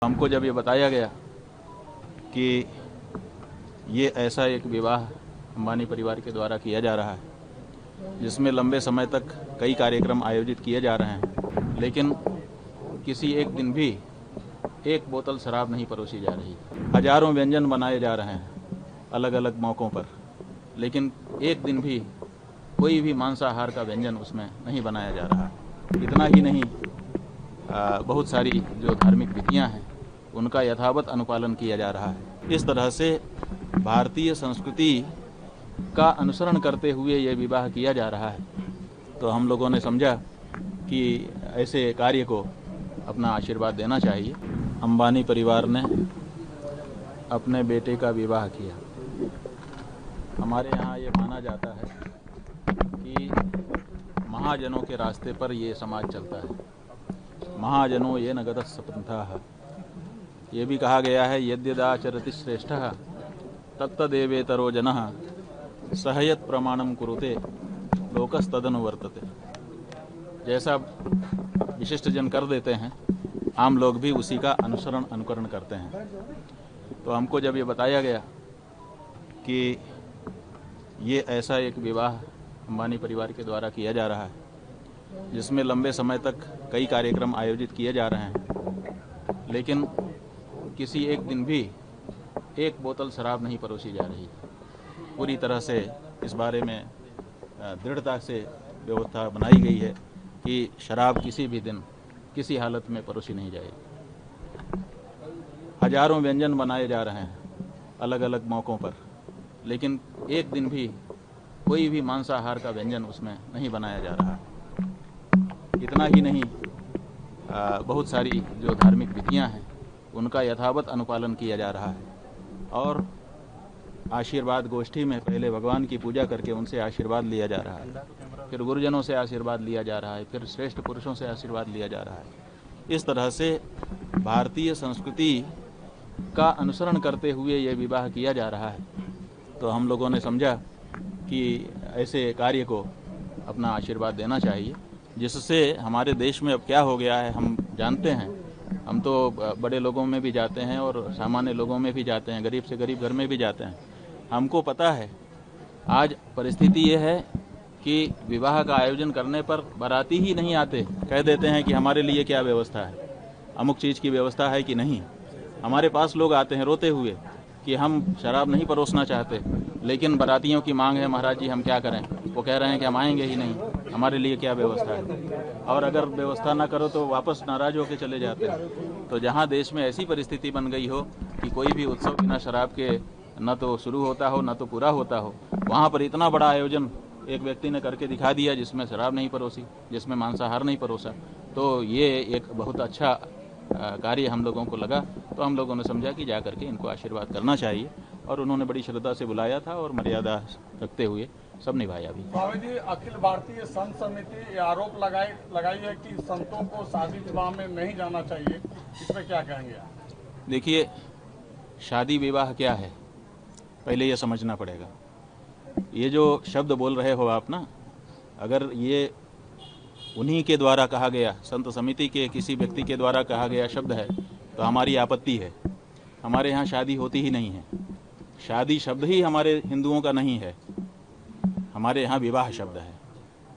हमको जब ये बताया गया कि ये ऐसा एक विवाह अंबानी परिवार के द्वारा किया जा रहा है जिसमें लंबे समय तक कई कार्यक्रम आयोजित किए जा रहे हैं, लेकिन किसी एक दिन भी एक बोतल शराब नहीं परोसी जा रही। हजारों व्यंजन बनाए जा रहे हैं अलग अलग मौक़ों पर, लेकिन एक दिन भी कोई भी मांसाहार का व्यंजन उसमें नहीं बनाया जा रहा। इतना ही नहीं, बहुत सारी जो धार्मिक विधियां हैं उनका यथावत अनुपालन किया जा रहा है। इस तरह से भारतीय संस्कृति का अनुसरण करते हुए ये विवाह किया जा रहा है। तो हम लोगों ने समझा कि ऐसे कार्य को अपना आशीर्वाद देना चाहिए। अंबानी परिवार ने अपने बेटे का विवाह किया। हमारे यहाँ ये माना जाता है कि महाजनों के रास्ते पर ये समाज चलता है। महाजनों ये न गतः सपंथाः। ये भी कहा गया है यद्यदाचरति श्रेष्ठः तत्तदेवेतरो जनः सहयत प्रमाणम कुरुते लोकस्तदनुवर्तते। जैसा विशिष्ट जन कर देते हैं, आम लोग भी उसी का अनुकरण करते हैं। तो हमको जब ये बताया गया कि ये ऐसा एक विवाह अंबानी परिवार के द्वारा किया जा रहा है जिसमें लंबे समय तक कई कार्यक्रम आयोजित किए जा रहे हैं, लेकिन किसी एक दिन भी एक बोतल शराब नहीं परोसी जा रही। पूरी तरह से इस बारे में दृढ़ता से व्यवस्था बनाई गई है कि शराब किसी भी दिन किसी हालत में परोसी नहीं जाएगी। हजारों व्यंजन बनाए जा रहे हैं अलग अलग मौक़ों पर, लेकिन एक दिन भी कोई भी मांसाहार का व्यंजन उसमें नहीं बनाया जा रहा। इतना ही नहीं, बहुत सारी जो धार्मिक विधियां हैं उनका यथावत अनुपालन किया जा रहा है। और आशीर्वाद गोष्ठी में पहले भगवान की पूजा करके उनसे आशीर्वाद लिया जा रहा है, फिर गुरुजनों से आशीर्वाद लिया जा रहा है, फिर श्रेष्ठ पुरुषों से आशीर्वाद लिया जा रहा है। इस तरह से भारतीय संस्कृति का अनुसरण करते हुए ये विवाह किया जा रहा है। तो हम लोगों ने समझा कि ऐसे कार्य को अपना आशीर्वाद देना चाहिए, जिससे हमारे देश में अब क्या हो गया है हम जानते हैं। हम तो बड़े लोगों में भी जाते हैं और सामान्य लोगों में भी जाते हैं, गरीब से गरीब घर में भी जाते हैं। हमको पता है आज परिस्थिति ये है कि विवाह का आयोजन करने पर बाराती ही नहीं आते, कह देते हैं कि हमारे लिए क्या व्यवस्था है, अमुक चीज़ की व्यवस्था है कि नहीं। हमारे पास लोग आते हैं रोते हुए कि हम शराब नहीं परोसना चाहते, लेकिन बारातियों की मांग है, महाराज जी हम क्या करें। वो कह रहे हैं कि हम आएंगे ही नहीं, हमारे लिए क्या व्यवस्था है। और अगर व्यवस्था ना करो तो वापस नाराज होकर चले जाते हैं। तो जहाँ देश में ऐसी परिस्थिति बन गई हो कि कोई भी उत्सव बिना शराब के न तो शुरू होता हो न तो पूरा होता हो, वहाँ पर इतना बड़ा आयोजन एक व्यक्ति ने करके दिखा दिया जिसमें शराब नहीं परोसी, जिसमें मांसाहार नहीं परोसा। तो ये एक बहुत अच्छा कार्य हम लोगों को लगा। तो हम लोगों ने समझा कि जा करके इनको आशीर्वाद करना चाहिए, और उन्होंने बड़ी श्रद्धा से बुलाया था और मर्यादा रखते हुए सब निभाया भी। स्वामी जी, अखिल भारतीय संत समिति आरोप लगाई है कि संतों को शादी विवाह में नहीं जाना चाहिए, इस पर क्या कहेंगे आप? देखिए, शादी विवाह क्या है पहले ये समझना पड़ेगा। ये जो शब्द बोल रहे हो आप ना, अगर ये उन्हीं के द्वारा कहा गया, संत समिति के किसी व्यक्ति के द्वारा कहा गया शब्द है तो हमारी आपत्ति है। हमारे यहाँ शादी होती ही नहीं है। शादी शब्द ही हमारे हिंदुओं का नहीं है, हमारे यहाँ विवाह शब्द है।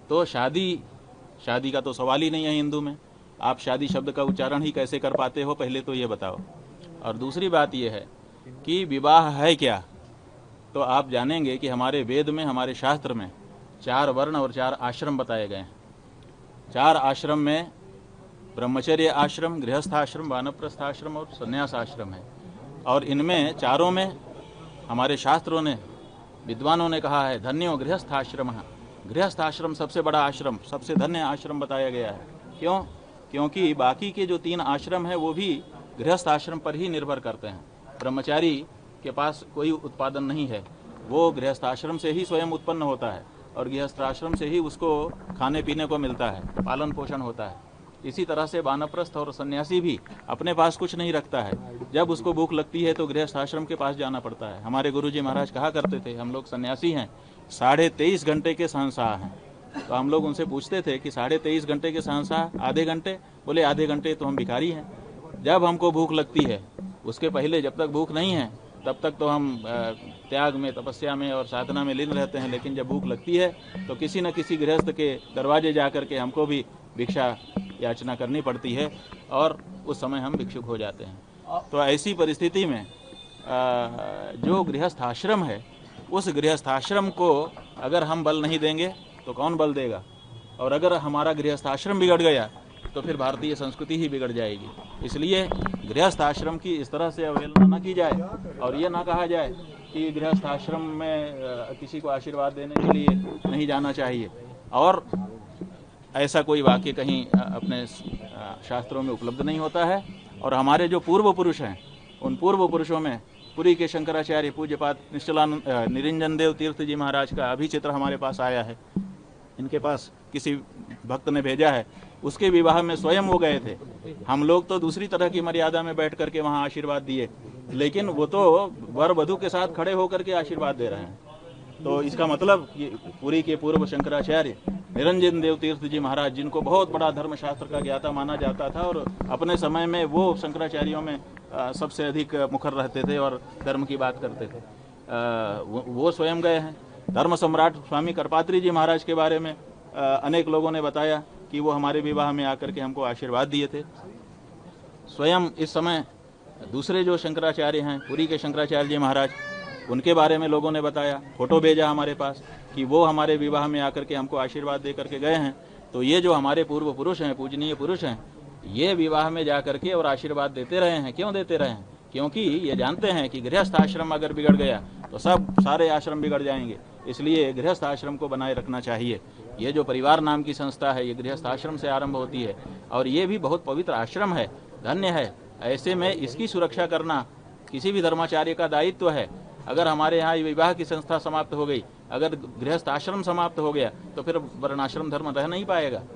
तो शादी का तो सवाल ही नहीं है हिंदू में। आप शादी शब्द का उच्चारण ही कैसे कर पाते हो, पहले तो ये बताओ। और दूसरी बात ये है कि विवाह है क्या, तो आप जानेंगे कि हमारे वेद में, हमारे शास्त्र में 4 वर्ण और 4 आश्रम बताए गए हैं। 4 आश्रम में ब्रह्मचर्य आश्रम, गृहस्थ आश्रम, वानप्रस्थ आश्रम और संन्यास आश्रम है। और इनमें चारों में हमारे शास्त्रों ने, विद्वानों ने कहा है धन्यो गृहस्थ आश्रम। गृहस्थ आश्रम सबसे बड़ा आश्रम, सबसे धन्य आश्रम बताया गया है। क्यों? क्योंकि बाकी के जो 3 आश्रम हैं वो भी गृहस्थ आश्रम पर ही निर्भर करते हैं। ब्रह्मचारी के पास कोई उत्पादन नहीं है, वो गृहस्थ आश्रम से ही स्वयं उत्पन्न होता है और गृहस्थ आश्रम से ही उसको खाने पीने को मिलता है, पालन पोषण होता है। इसी तरह से वानप्रस्थ और सन्यासी भी अपने पास कुछ नहीं रखता है, जब उसको भूख लगती है तो गृहस्थ आश्रम के पास जाना पड़ता है। हमारे गुरुजी महाराज कहा करते थे, हम लोग सन्यासी हैं, 23.5 घंटे के शहंशाह हैं। तो हम लोग उनसे पूछते थे कि 23.5 घंटे के शहंशाह, आधे घंटे? बोले आधे घंटे तो हम भिखारी हैं। जब हमको भूख लगती है, उसके पहले जब तक भूख नहीं है तब तक तो हम त्याग में, तपस्या में और साधना में लीन रहते हैं। लेकिन जब भूख लगती है तो किसी न किसी गृहस्थ के दरवाजे जा कर के हमको भी भिक्षा याचना करनी पड़ती है और उस समय हम भिक्षुक हो जाते हैं। तो ऐसी परिस्थिति में जो गृहस्थ आश्रम है, उस गृहस्थ आश्रम को अगर हम बल नहीं देंगे तो कौन बल देगा? और अगर हमारा गृहस्थ आश्रम बिगड़ गया तो फिर भारतीय संस्कृति ही बिगड़ जाएगी। इसलिए गृहस्थ आश्रम की इस तरह से अवहेलना न की जाए और ये ना कहा जाए कि गृहस्थ आश्रम में किसी को आशीर्वाद देने के लिए नहीं जाना चाहिए। और ऐसा कोई वाक्य कहीं अपने शास्त्रों में उपलब्ध नहीं होता है। और हमारे जो पूर्व पुरुष हैं, उन पूर्व पुरुषों में पुरी के शंकराचार्य पूज्यपाद निश्चलानंद निरंजन देव तीर्थ जी महाराज का अभी चित्र हमारे पास आया है। इनके पास किसी भक्त ने भेजा है, उसके विवाह में स्वयं वो गए थे। हम लोग तो दूसरी तरह की मर्यादा में बैठ करके वहाँ आशीर्वाद दिए, लेकिन वो तो वर वधू के साथ खड़े होकर के आशीर्वाद दे रहे हैं। तो इसका मतलब पुरी के पूर्व शंकराचार्य निरंजन देव तीर्थ जी महाराज, जिनको बहुत बड़ा धर्मशास्त्र का ज्ञाता माना जाता था और अपने समय में वो शंकराचार्यों में सबसे अधिक मुखर रहते थे और धर्म की बात करते थे, वो स्वयं गए हैं। धर्म सम्राट स्वामी करपात्री जी महाराज के बारे में अनेक लोगों ने बताया कि वो हमारे विवाह में आकर के हमको आशीर्वाद दिए थे। स्वयं इस समय दूसरे जो शंकराचार्य हैं, पुरी के शंकराचार्य जी महाराज, उनके बारे में लोगों ने बताया, फोटो भेजा हमारे पास कि वो हमारे विवाह में आकर के हमको आशीर्वाद दे करके गए हैं। तो ये जो हमारे पूर्व पुरुष हैं, पूजनीय पुरुष हैं, ये विवाह में जा करके और आशीर्वाद देते रहे हैं। क्यों देते रहे हैं? क्योंकि ये जानते हैं कि गृहस्थ आश्रम अगर बिगड़ गया तो सारे आश्रम बिगड़ जाएंगे। इसलिए गृहस्थ आश्रम को बनाए रखना चाहिए। ये जो परिवार नाम की संस्था है, ये गृहस्थ आश्रम से आरंभ होती है और ये भी बहुत पवित्र आश्रम है, धन्य है। ऐसे में इसकी सुरक्षा करना किसी भी धर्माचार्य का दायित्व है। अगर हमारे यहाँ विवाह की संस्था समाप्त हो गई, अगर गृहस्थ आश्रम समाप्त हो गया, तो फिर वर्णाश्रम धर्म रह नहीं पाएगा।